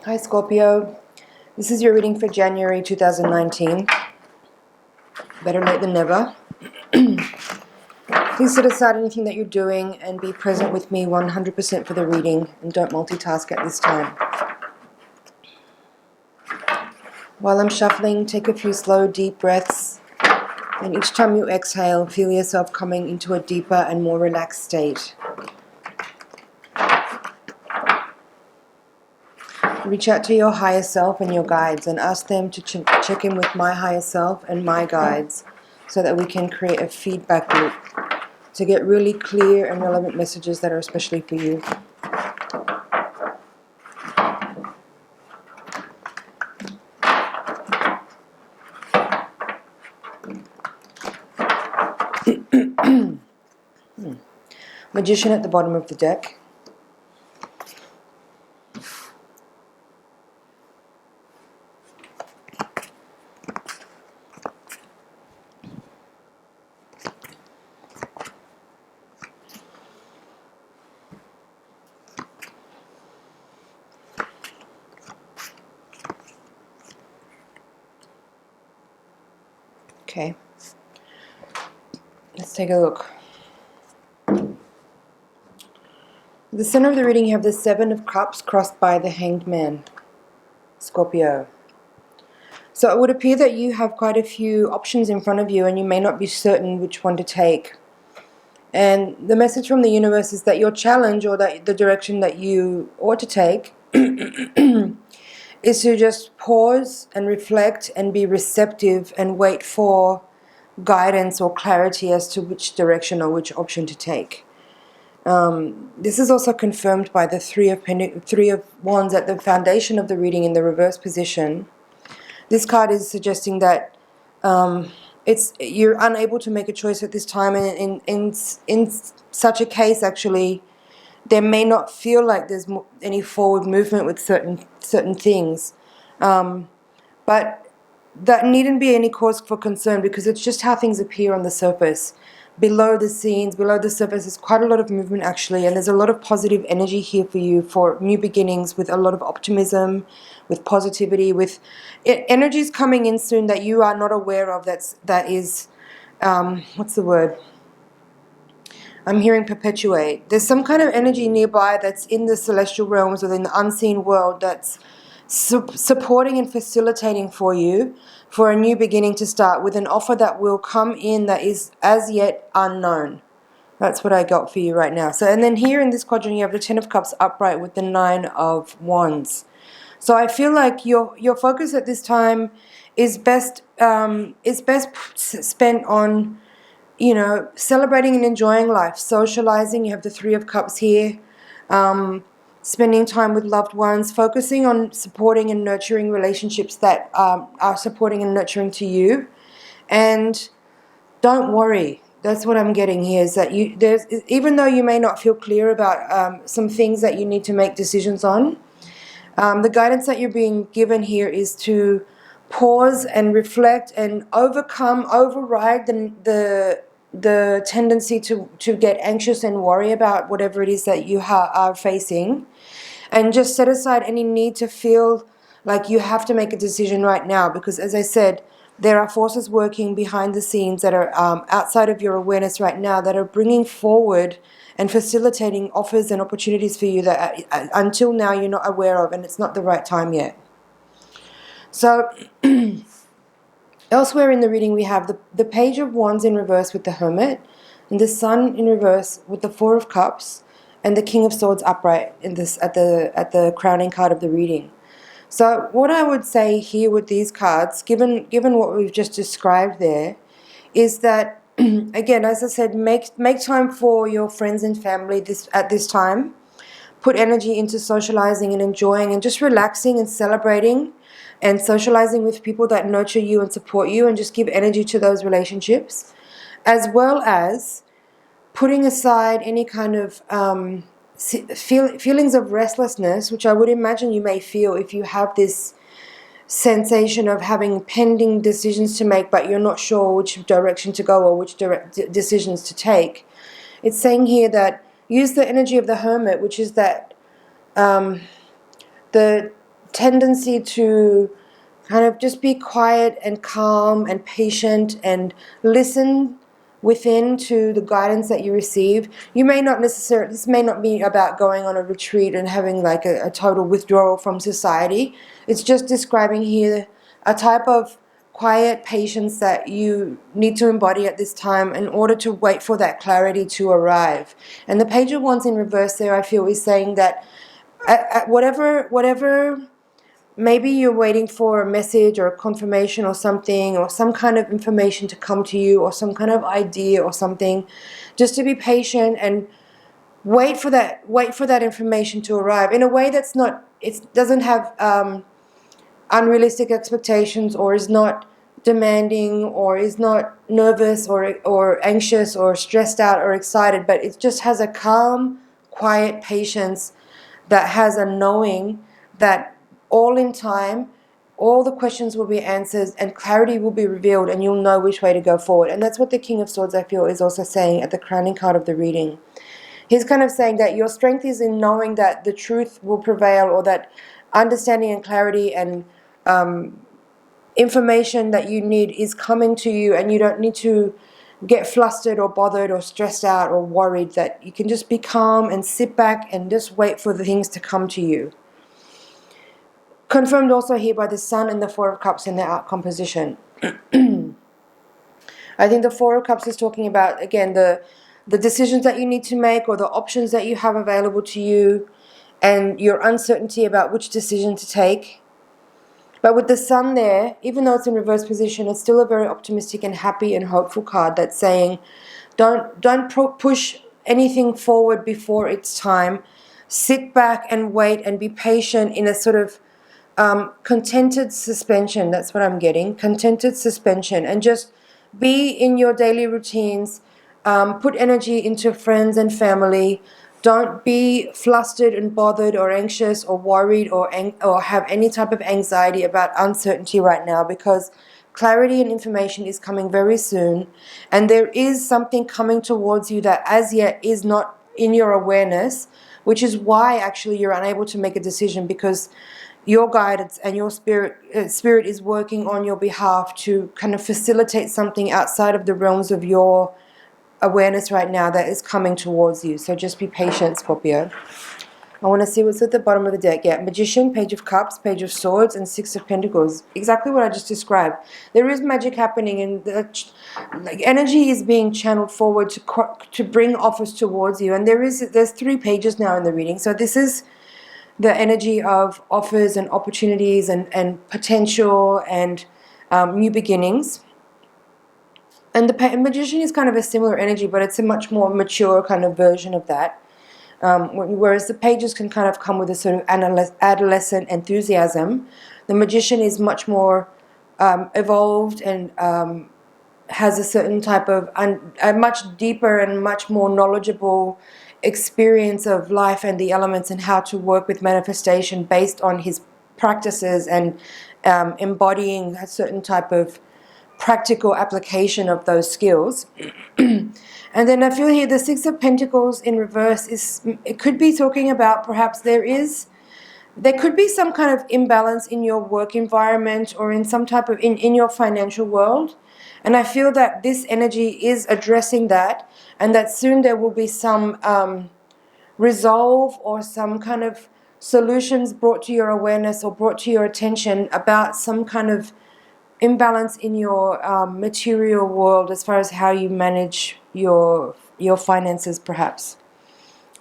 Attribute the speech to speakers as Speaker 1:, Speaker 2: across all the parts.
Speaker 1: Hi Scorpio, this is your reading for January 2019. Better late than never. Please set aside anything that you're doing and be present with me 100% for the reading, and don't multitask at this time. While I'm shuffling, take a few slow, deep breaths, and each time you exhale, feel yourself coming into a deeper and more relaxed state. Reach out to your higher self and your guides and ask them to check in with my higher self and my guides so that we can create a feedback loop to get really clear and relevant messages that are especially for you. Magician at the bottom of the deck. Okay, let's take a look. At the center of the reading, you have the Seven of Cups crossed by the Hanged Man, Scorpio. So it would appear that you have quite a few options in front of you and you may not be certain which one to take. And the message from the universe is that your challenge, or that the direction that you ought to take, is to just pause and reflect and be receptive and wait for guidance or clarity as to which direction or which option to take. This is also confirmed by the Three of Wands at the foundation of the reading in the reverse position. This card is suggesting that you're unable to make a choice at this time, and in such a case, actually, there may not feel like there's any forward movement with certain things, but that needn't be any cause for concern, because it's just how things appear on the surface. Below the scenes, below the surface, there's quite a lot of movement actually, and there's a lot of positive energy here for you for new beginnings, with a lot of optimism, with positivity, with energies coming in soon that you are not aware of. That is, what's the word? I'm hearing perpetuate. There's some kind of energy nearby that's in the celestial realms, within the unseen world, that's supporting and facilitating for you for a new beginning to start, with an offer that will come in that is as yet unknown. That's what I got for you right now. So, and then here in this quadrant, you have the Ten of Cups upright with the Nine of Wands. So I feel like your focus at this time is best spent on, celebrating and enjoying life, socializing. You have the Three of Cups here. Spending time with loved ones, focusing on supporting and nurturing relationships that are supporting and nurturing to you. And don't worry. That's what I'm getting here, is that even though you may not feel clear about some things that you need to make decisions on, the guidance that you're being given here is to pause and reflect and override the tendency to get anxious and worry about whatever it is that you are facing, and just set aside any need to feel like you have to make a decision right now, because, as I said, there are forces working behind the scenes that are outside of your awareness right now, that are bringing forward and facilitating offers and opportunities for you that until now you're not aware of, and it's not the right time yet. So elsewhere in the reading, we have the Page of Wands in reverse with the Hermit, and the Sun in reverse with the Four of Cups, and the King of Swords upright in this at the crowning card of the reading. So what I would say here with these cards, given what we've just described there, is that again, as I said, make time for your friends and family at this time. Put energy into socializing and enjoying and just relaxing and celebrating and socializing with people that nurture you and support you, and just give energy to those relationships, as well as putting aside any kind of feelings of restlessness, which I would imagine you may feel if you have this sensation of having pending decisions to make, but you're not sure which direction to go or which decisions to take. It's saying here that use the energy of the Hermit, which is that the tendency to kind of just be quiet and calm and patient and listen within to the guidance that you receive. You may not necessarily, this may not be about going on a retreat and having like a total withdrawal from society. It's just describing here a type of quiet patience that you need to embody at this time in order to wait for that clarity to arrive. And the Page of Wands in reverse there, I feel, is saying that at whatever maybe you're waiting for a message or a confirmation or something, or some kind of information to come to you, or some kind of idea or something, just to be patient and wait for that information to arrive in a way that's not, it doesn't have unrealistic expectations, or is not demanding, or is not nervous or anxious or stressed out or excited, but it just has a calm, quiet patience that has a knowing that all in time, all the questions will be answered and clarity will be revealed, and you'll know which way to go forward. And that's what the King of Swords, I feel, is also saying at the crowning card of the reading. He's kind of saying that your strength is in knowing that the truth will prevail, or that understanding and clarity and information that you need is coming to you, and you don't need to get flustered or bothered or stressed out or worried, that you can just be calm and sit back and just wait for the things to come to you. Confirmed also here by the Sun and the Four of Cups in their outcome position. I think the Four of Cups is talking about, again, the decisions that you need to make, or the options that you have available to you, and your uncertainty about which decision to take. But with the Sun there, even though it's in reverse position, it's still a very optimistic and happy and hopeful card that's saying, don't push anything forward before it's time. Sit back and wait and be patient in a sort of contented suspension. That's what I'm getting. Contented suspension. And just be in your daily routines. Put energy into friends and family. Don't be flustered and bothered or anxious or worried or have any type of anxiety about uncertainty right now, because clarity and information is coming very soon, and there is something coming towards you that as yet is not in your awareness, which is why actually you're unable to make a decision, because your guidance and your spirit is working on your behalf to kind of facilitate something outside of the realms of your awareness right now that is coming towards you. So just be patient, Scorpio. I want to see what's at the bottom of the deck. Yeah, Magician, Page of Cups, Page of Swords, and Six of Pentacles. Exactly what I just described. There is magic happening, and the energy is being channeled forward to bring offers towards you. And there's 3 pages now in the reading. So this is the energy of offers and opportunities and potential and new beginnings. And the Magician is kind of a similar energy, but it's a much more mature kind of version of that. Whereas the pages can kind of come with a sort of adolescent enthusiasm. The Magician is much more evolved and has a certain type of, a much deeper and much more knowledgeable experience of life and the elements, and how to work with manifestation based on his practices and embodying a certain type of practical application of those skills. And then I feel here the Six of Pentacles in reverse it could be talking about perhaps there could be some kind of imbalance in your work environment, or in some type of in your financial world. And I feel that this energy is addressing that, and that soon there will be some resolve or some kind of solutions brought to your awareness or brought to your attention about some kind of imbalance in your material world, as far as how you manage your finances, perhaps.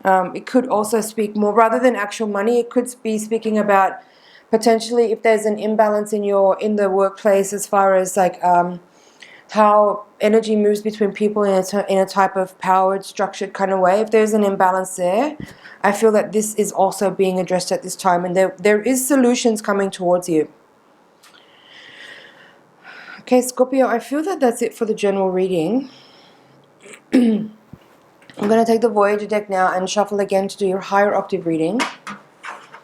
Speaker 1: It could also speak more, rather than actual money, it could be speaking about potentially if there's an imbalance in the workplace, as far as like how energy moves between people in a type of powered, structured kind of way. If there's an imbalance there, I feel that this is also being addressed at this time, and there is solutions coming towards you. Okay, Scorpio, I feel that that's it for the general reading. I'm going to take the Voyager deck now and shuffle again to do your higher octave reading.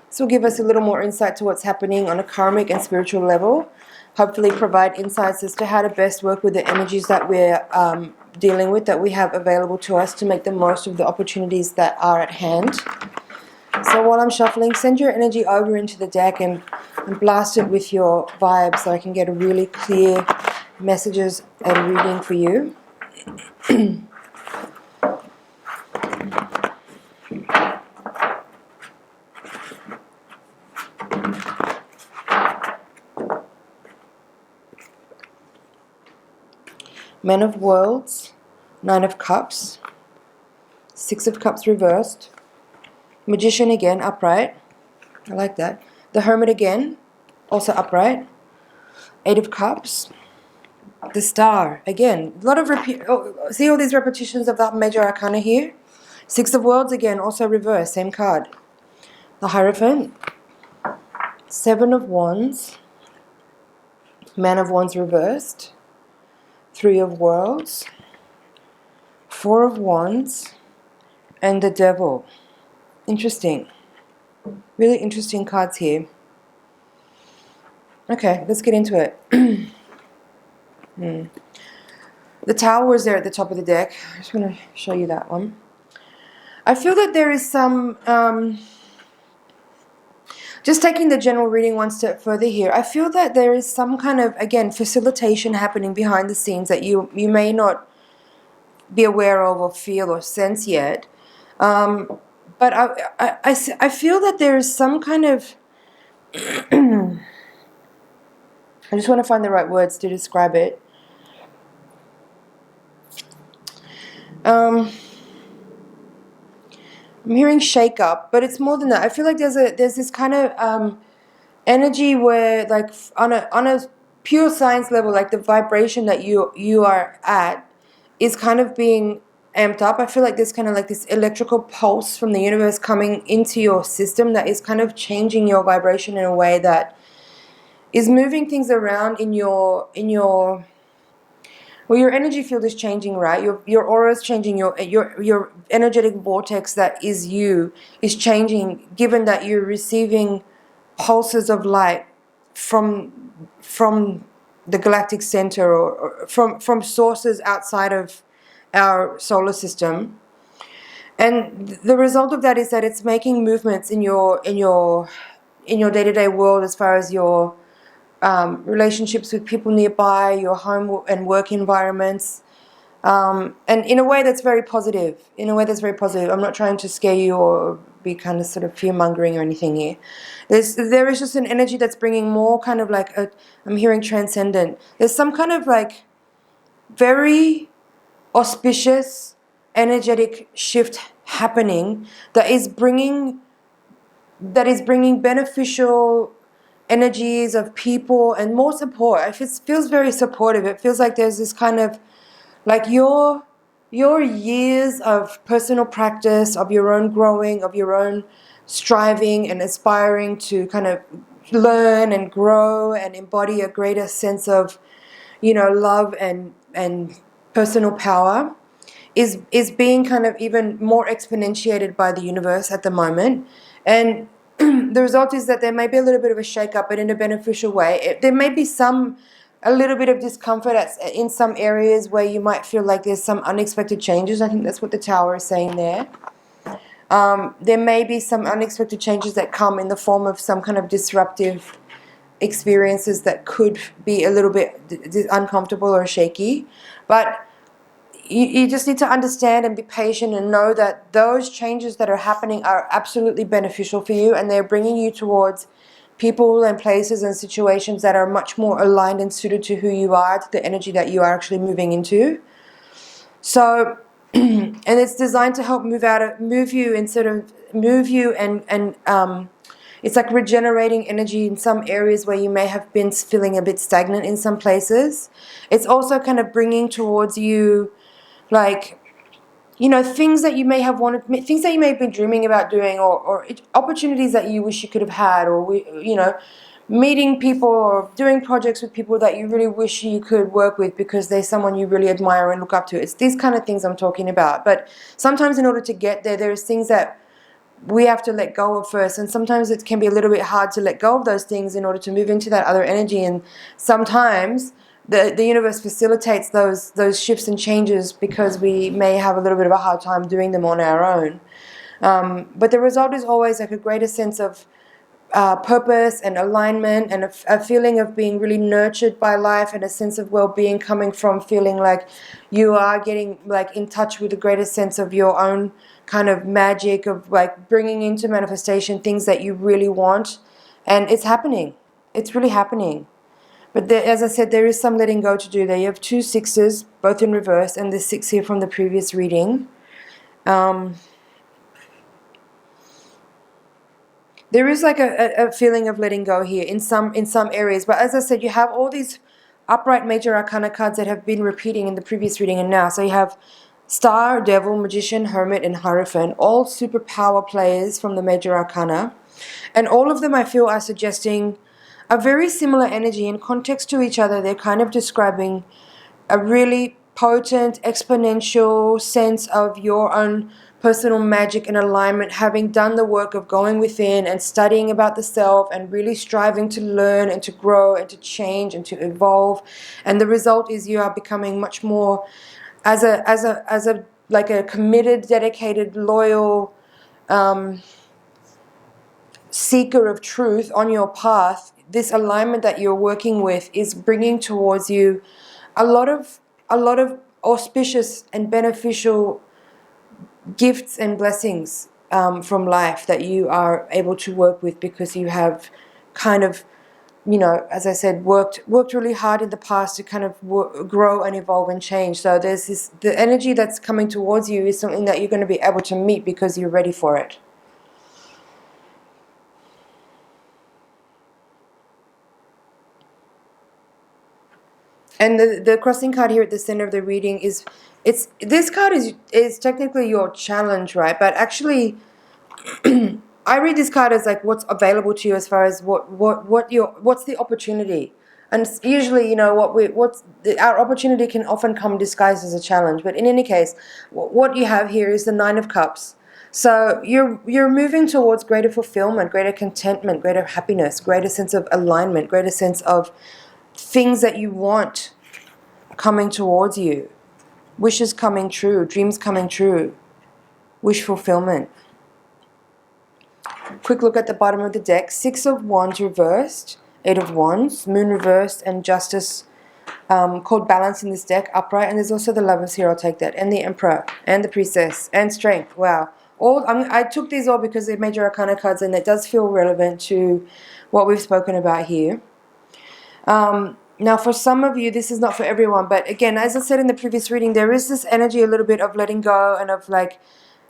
Speaker 1: This will give us a little more insight to what's happening on a karmic and spiritual level. Hopefully provide insights as to how to best work with the energies that we're dealing with, that we have available to us, to make the most of the opportunities that are at hand. So while I'm shuffling, send your energy over into the deck and blast it with your vibe so I can get a really clear messages and reading for you. Man of Worlds, Nine of Cups, Six of Cups reversed, Magician again, upright. I like that. The Hermit again, also upright. Eight of Cups. The Star, again. A lot of see all these repetitions of that major arcana here? Six of Worlds again, also reversed, same card. The Hierophant. Seven of Wands. Man of Wands reversed. Three of Worlds. Four of Wands. And the Devil. Interesting. Really interesting cards here. Okay, let's get into it. The Tower was there at the top of the deck. I just want to show you that one. I feel that there is some... just taking the general reading one step further here, I feel that there is some kind of, again, facilitation happening behind the scenes that you may not be aware of or feel or sense yet. But I feel that there is some kind of... I just want to find the right words to describe it. I'm hearing shake up, but it's more than that. I feel like there's this kind of energy where, like, on a pure science level, like the vibration that you are at is kind of being amped up. I feel like there's kind of like this electrical pulse from the universe coming into your system that is kind of changing your vibration in a way that is moving things around in your well, your energy field is changing, right? Your aura is changing. Your energetic vortex that is you is changing, given that you're receiving pulses of light from the galactic center or from sources outside of our solar system. And the result of that is that it's making movements in your day-to-day world, as far as your relationships with people nearby, your home and work environments, and in a way that's very positive. I'm not trying to scare you or be kind of sort of fear-mongering or anything here. There is just an energy that's bringing more kind of like I'm hearing transcendent. There's some kind of like very auspicious energetic shift happening that is bringing beneficial energies of people and more support. It feels very supportive. It feels like there's this kind of like your years of personal practice, of your own growing, of your own striving and aspiring to kind of learn and grow and embody a greater sense of, love and personal power is being kind of even more exponentiated by the universe at the moment. And the result is that there may be a little bit of a shake-up, but in a beneficial way. There may be a little bit of discomfort in some areas where you might feel like there's some unexpected changes. I think that's what the Tower is saying there. There may be some unexpected changes that come in the form of some kind of disruptive experiences that could be a little bit uncomfortable or shaky. But you just need to understand and be patient and know that those changes that are happening are absolutely beneficial for you, and they're bringing you towards people and places and situations that are much more aligned and suited to who you are, to the energy that you are actually moving into. So, and it's designed to help move you and it's like regenerating energy in some areas where you may have been feeling a bit stagnant in some places. It's also kind of bringing towards you, like, things that you may have wanted, things that you may have been dreaming about doing, or opportunities that you wish you could have had, or, meeting people or doing projects with people that you really wish you could work with because they're someone you really admire and look up to. It's these kind of things I'm talking about. But sometimes in order to get there, there's things that we have to let go of first, and sometimes it can be a little bit hard to let go of those things in order to move into that other energy. And sometimes the universe facilitates those shifts and changes because we may have a little bit of a hard time doing them on our own. But the result is always like a greater sense of purpose and alignment, and a feeling of being really nurtured by life, and a sense of well-being coming from feeling like you are getting like in touch with a greater sense of your own kind of magic of like bringing into manifestation things that you really want. And it's happening. It's really happening. But there, as I said, there is some letting go to do there. You have 2 sixes, both in reverse, and the 6 here from the previous reading. There is like a feeling of letting go here in some areas. But as I said, you have all these upright major arcana cards that have been repeating in the previous reading and now. So you have Star, Devil, Magician, Hermit, and Hierophant, all super power players from the major arcana. And all of them, I feel, are suggesting a very similar energy in context to each other. They're kind of describing a really potent, exponential sense of your own personal magic and alignment, having done the work of going within and studying about the self and really striving to learn and to grow and to change and to evolve. And the result is you are becoming much more as a like a committed, dedicated, loyal seeker of truth on your path. This alignment that you're working with is bringing towards you a lot of auspicious and beneficial gifts and blessings from life that you are able to work with, because you have kind of, you know, as I said, worked really hard in the past to kind of grow and evolve and change. So there's this, the energy that's coming towards you is something that you're going to be able to meet because you're ready for it. And the crossing card here at the center of the reading is, this card is technically your challenge, right? But actually, I read this card as like what's available to you as far as what's the opportunity. And usually, you know, our opportunity can often come disguised as a challenge. But in any case, what you have here is the 9 of Cups. So you're moving towards greater fulfillment, greater contentment, greater happiness, greater sense of alignment, greater sense of things that you want coming towards you, wishes coming true, dreams coming true, wish fulfillment. Quick look at the bottom of the deck. 6 of Wands reversed, 8 of Wands, Moon reversed, and Justice called balance in this deck, upright. And there's also the Lovers here, I'll take that, and the Emperor, and the Priestess, and Strength. Wow. I took these all because they're major arcana cards, and it does feel relevant to what we've spoken about here. Now, for some of you, this is not for everyone, but again, as I said in the previous reading, there is this energy a little bit of letting go and of like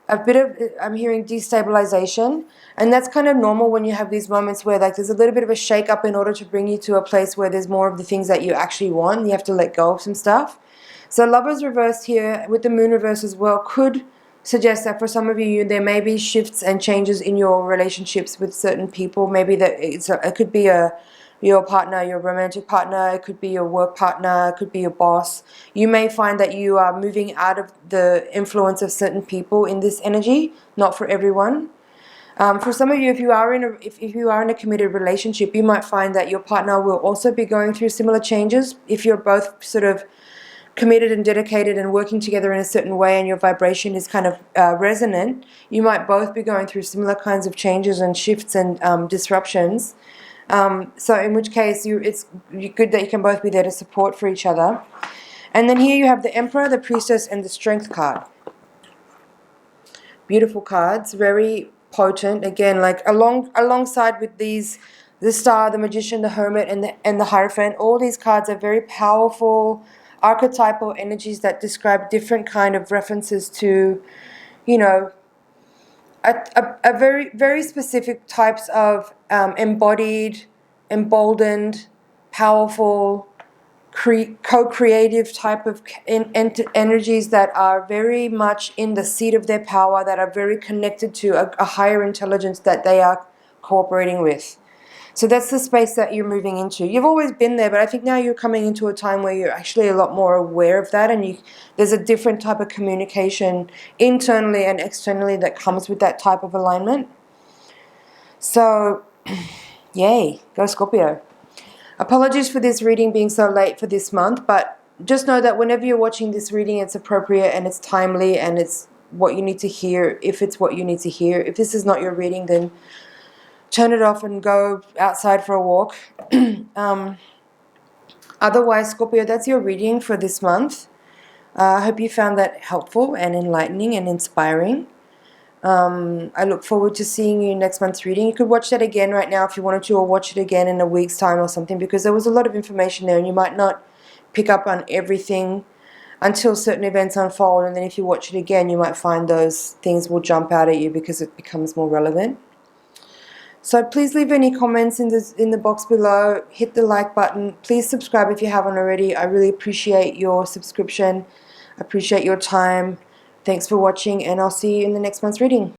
Speaker 1: a bit of, I'm hearing destabilization, and that's kind of normal when you have these moments where like there's a little bit of a shake up in order to bring you to a place where there's more of the things that you actually want, and you have to let go of some stuff. So Lovers reversed here with the Moon reverse as well could suggest that for some of you, there may be shifts and changes in your relationships with certain people. Maybe that it could be your partner, your romantic partner, it could be your work partner, it could be your boss. You may find that you are moving out of the influence of certain people in this energy, not for everyone. For some of you, if you are in a committed relationship, you might find that your partner will also be going through similar changes. If you're both sort of committed and dedicated and working together in a certain way, and your vibration is kind of resonant, you might both be going through similar kinds of changes and shifts and disruptions. So in which case, it's good that you can both be there to support for each other. And then here you have the Emperor, the Priestess, and the Strength card. Beautiful cards, very potent. Again, like alongside with these, the Star, the Magician, the Hermit, and the Hierophant. All these cards are very powerful archetypal energies that describe different kind of references to, you know, a very, very specific types of embodied, emboldened, powerful, co-creative type of energies that are very much in the seat of their power, that are very connected to a higher intelligence that they are cooperating with. So that's the space that you're moving into. You've always been there, but I think now you're coming into a time where you're actually a lot more aware of that, and there's a different type of communication internally and externally that comes with that type of alignment. So, yay, go Scorpio. Apologies for this reading being so late for this month, but just know that whenever you're watching this reading, it's appropriate and it's timely and it's what you need to hear, if it's what you need to hear. If this is not your reading, then turn it off and go outside for a walk. Otherwise, Scorpio, that's your reading for this month. I hope you found that helpful and enlightening and inspiring. I look forward to seeing you next month's reading. You could watch that again right now if you wanted to, or watch it again in a week's time or something, because there was a lot of information there and you might not pick up on everything until certain events unfold, and then if you watch it again you might find those things will jump out at you because it becomes more relevant. So please leave any comments in the box below. Hit the like button. Please subscribe if you haven't already. I really appreciate your subscription. I appreciate your time. Thanks for watching, and I'll see you in the next month's reading.